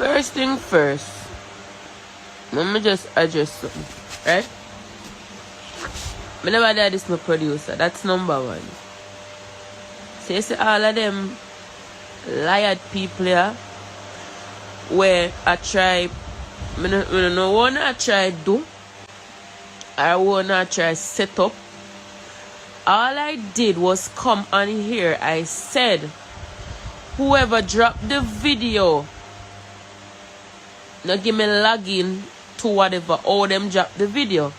First thing first, let me just address something, right? I never did this my producer. That's number one. So you see all of them liar people here where I try, I don't know what I try do, I wanna try set up. All I did was come on here. I said, whoever dropped the video, now give me login to whatever, all them drop the video.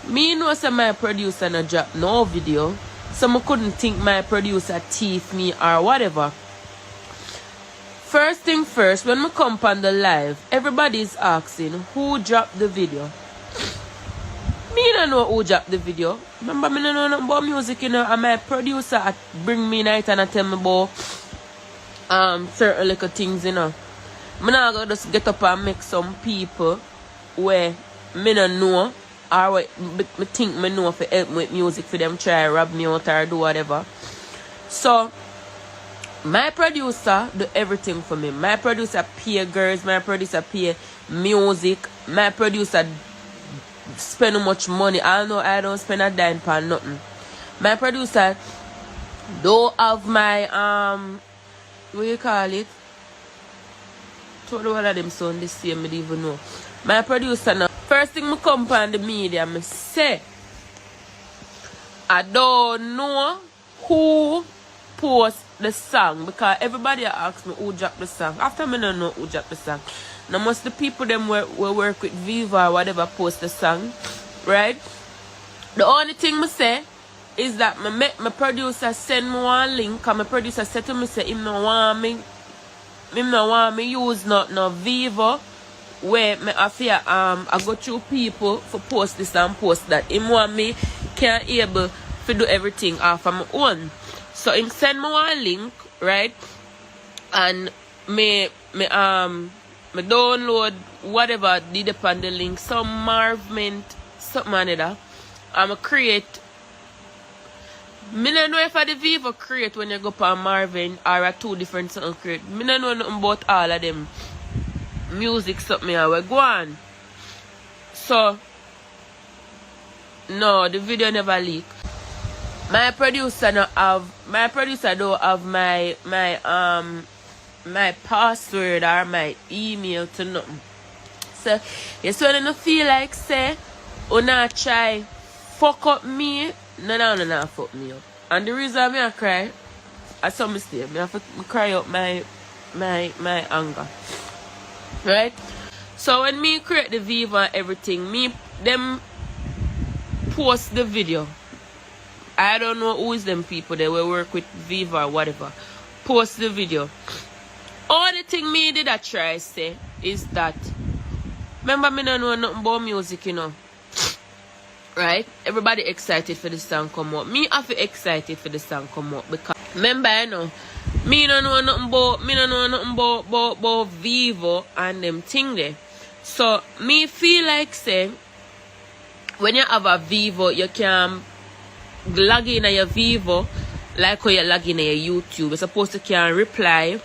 Me know say my producer no drop no video, so I couldn't think my producer thief me or whatever. First thing first, when I come on the live, everybody's asking who dropped the video. Me don't know who dropped the video. Remember, me don't know nothing about music, you know, and my producer bring me night and tell me about certain little things, you know. I'm not going to just get up and make some people where me don't know or what me think me know for help me with music for them try rob me out or do whatever. So, my producer do everything for me. My producer pay girls, my producer pay music, my producer spend much money. I know I don't spend a dime for nothing. My producer don't have my what you call it? Told one of them son this year, me don't even know. My producer now. First thing me come on the media, me say I don't know who post the song because everybody asks me who dropped the song. After me don't know who dropped the song. Now most the people them will work with Viva or whatever post the song, right? The only thing me say is that me make my producer send me one link, and my producer said to me say him no want me use no Viva where me after I go through people for post this and post that. Him want me can't able to do everything off of my own. So him send me one link, right? And me download whatever did upon the link, some Marvment, something like that. I'm create. Me don't know if I the Viva create when you go on Marvin or a two different something create. Me don't know nothing about all of them music something I will go on. So no, the video never leak. My producer don't have my password or my email to nothing. So yes, when I don't feel like say una try fuck up me, no fuck me up. And the reason me I cry, I saw mistake. Me have to cry out my anger. Right? So when me create the Viva and everything, them post the video. I don't know who is them people that will work with Viva or whatever. Post the video. All the thing me did I try say is that, remember me don't know nothing about music, you know. Right? Everybody excited for the song come out. Me have to excited for the song come out because remember I know me don't know nothing about Vivo and them thing there. So me feel like say when you have a Vivo you can log in your Vivo like how you log in your YouTube. You're supposed to can reply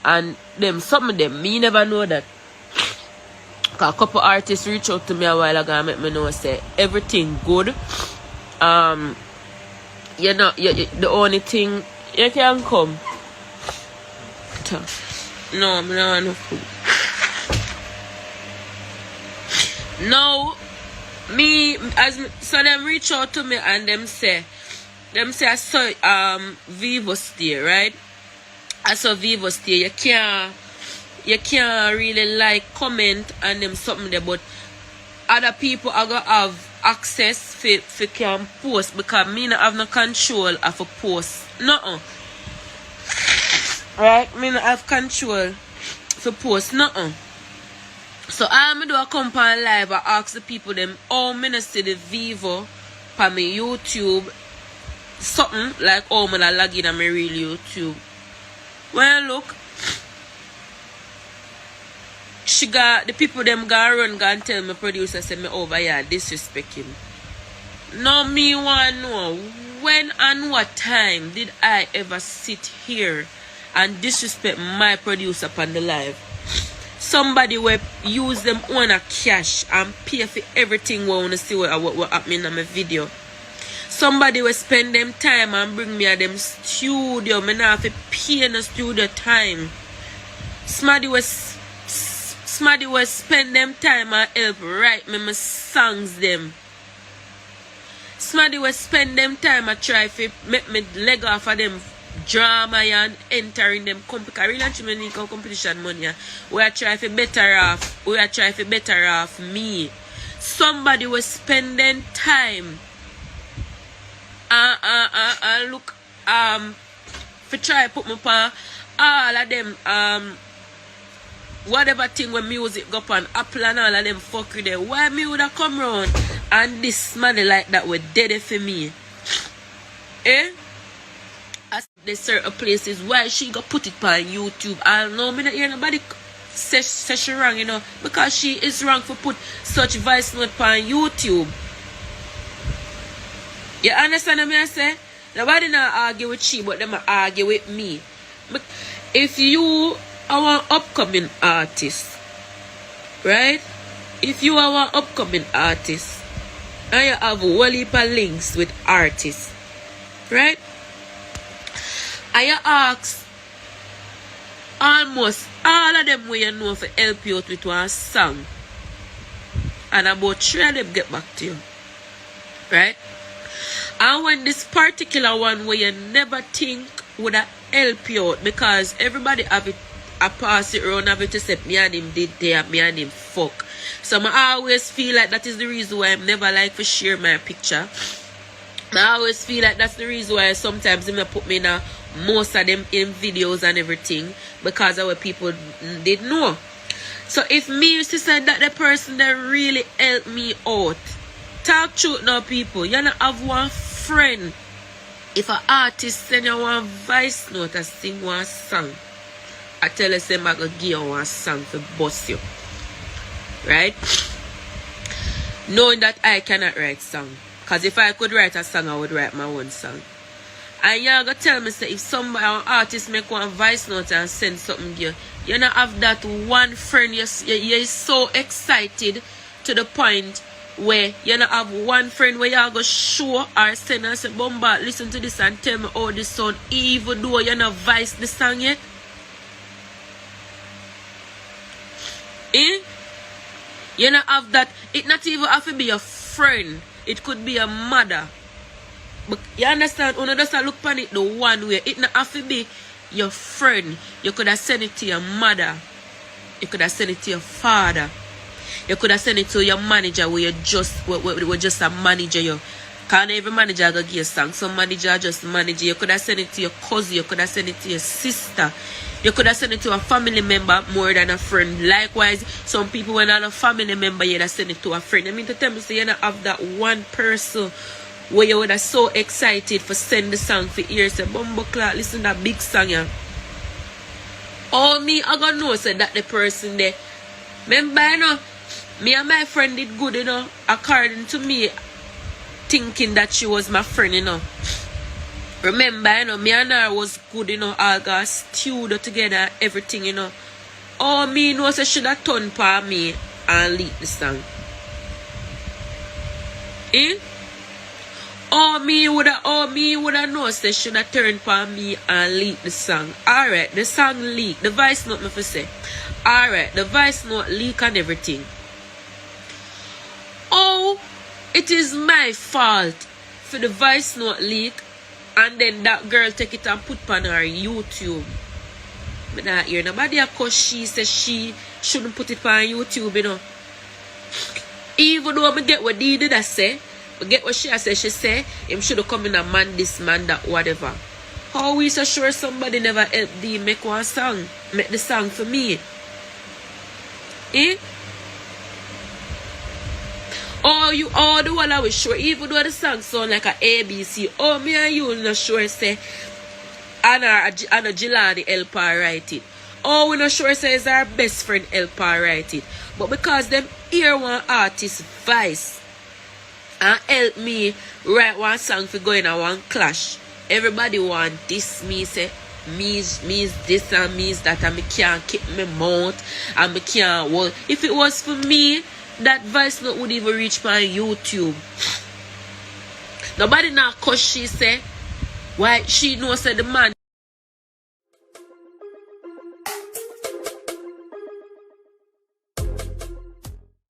and them some of them me never know that. A couple artists reached out to me a while ago and make me know say everything good. You know, the only thing you can come. No, I don't want no food. Now, so them reach out to me and them say I saw Vivo stay, right? I saw Vivo stay. You can't really like comment and them something there, but other people are gonna have access for can post because me not have no control of a post. No. Right? Me not have control for post. No. So I do a come on live and ask the people them how me not see the Vivo for my YouTube. Something like how me log in on my real YouTube. Well look. She got the people them go and tell my producer say me over here disrespect him. No, me want know when and what time did I ever sit here and disrespect my producer upon the live? somebody will use them own a cash and pay for everything we want to see what happening on my video. Somebody will spend them time and bring me a them studio. Me not have to pay no studio time. Somebody will spend them time and help write me my songs them. Somebody will spend them time and try to make me leg off of them drama and entering them competition money. We are trying to better off. We are trying to better off me. Somebody will spend them time look for try put me on all of them whatever thing when music go on Apple and all of them fuck with them. Why me would have come round and this money like that were dead for me? Eh? As there's certain places why she go put it on YouTube. I know me not hear nobody say she wrong, you know, because she is wrong for put such voice note on YouTube. You understand what I say? Nobody not argue with she, but them argue with me. If you are an upcoming artist, right? If you are an upcoming artist and you have a whole heap of links with artists, right? And you ask almost all of them where you know for help you out with one song, and about 3 of them get back to you, right? And when this particular one where you never think would help you out, because everybody have it, I pass it around, have it to say me and him did there, me and him fuck. So I always feel like that is the reason why I'm never like to share my picture. I always feel like that's the reason why sometimes they put me in most of them in videos and everything, because of what people did know. So if me used to say that the person that really helped me out, talk truth now, people. You not have one friend. If an artist send you one voice note and sing one song, I tell you, I'm going to give you one song to bust you. Right? Knowing that I cannot write song. Because if I could write a song, I would write my own song. And you're going to tell me, say, if somebody, an artist make one voice note and send something to you, you not have that one friend. You're so excited to the point where you not have one friend where you go show or send and say, Bomba, listen to this and tell me how this sound, even though you not voice the song yet. Eh? You not have that. It not even have to be a friend. It could be a mother. But you understand? When you just look upon it the one way, it not have to be your friend. You could have sent it to your mother. You could have sent it to your father. You could have sent it to your manager where you just a manager. You can't every manager go give you a song. Some manager just manage you. You could have sent it to your cousin. You could have sent it to your sister. You could have sent it to a family member more than a friend. Likewise, some people when not a family member, you'd have sent it to a friend. I mean to tell me, so you don't have that one person where you would have so excited for send the song for ears. Say, Bumbo Clark, listen to that big song. Yeah. All me, I gonna know say that the person there. Remember, you know, me and my friend did good, you know, according to me, thinking that she was my friend, you know. Remember, you know, me and her was good, you know, all got studio together, everything, you know. All me know say should have turned for me and leak the song. Eh? All me would have know say should have turned for me and leak the song. Alright, the song leak. The voice note me for say. Alright, the voice note leak and everything. Oh, it is my fault for the voice note leak and then that girl take it and put on her YouTube. I not hear nobody because she says she shouldn't put it on YouTube, you know. Even though I get what Dee did I say, I get what she say, him should have come in and man this, man that, whatever. How we so sure somebody never helped Dee make one song, make the song for me? Eh? Oh, the one I was sure, even though the song sound like a ABC, oh, me and you not sure say, Anna Jelani help her write it. Oh, we not sure say it's our best friend help her write it. But because them hear one artist voice and help me write one song for going on one clash, everybody want this me say, me's this and me's that, and me can't keep my mouth, and me can't. Well, if it was for me, that voice note would even reach my YouTube. Nobody now, cause she say, why she knows that the man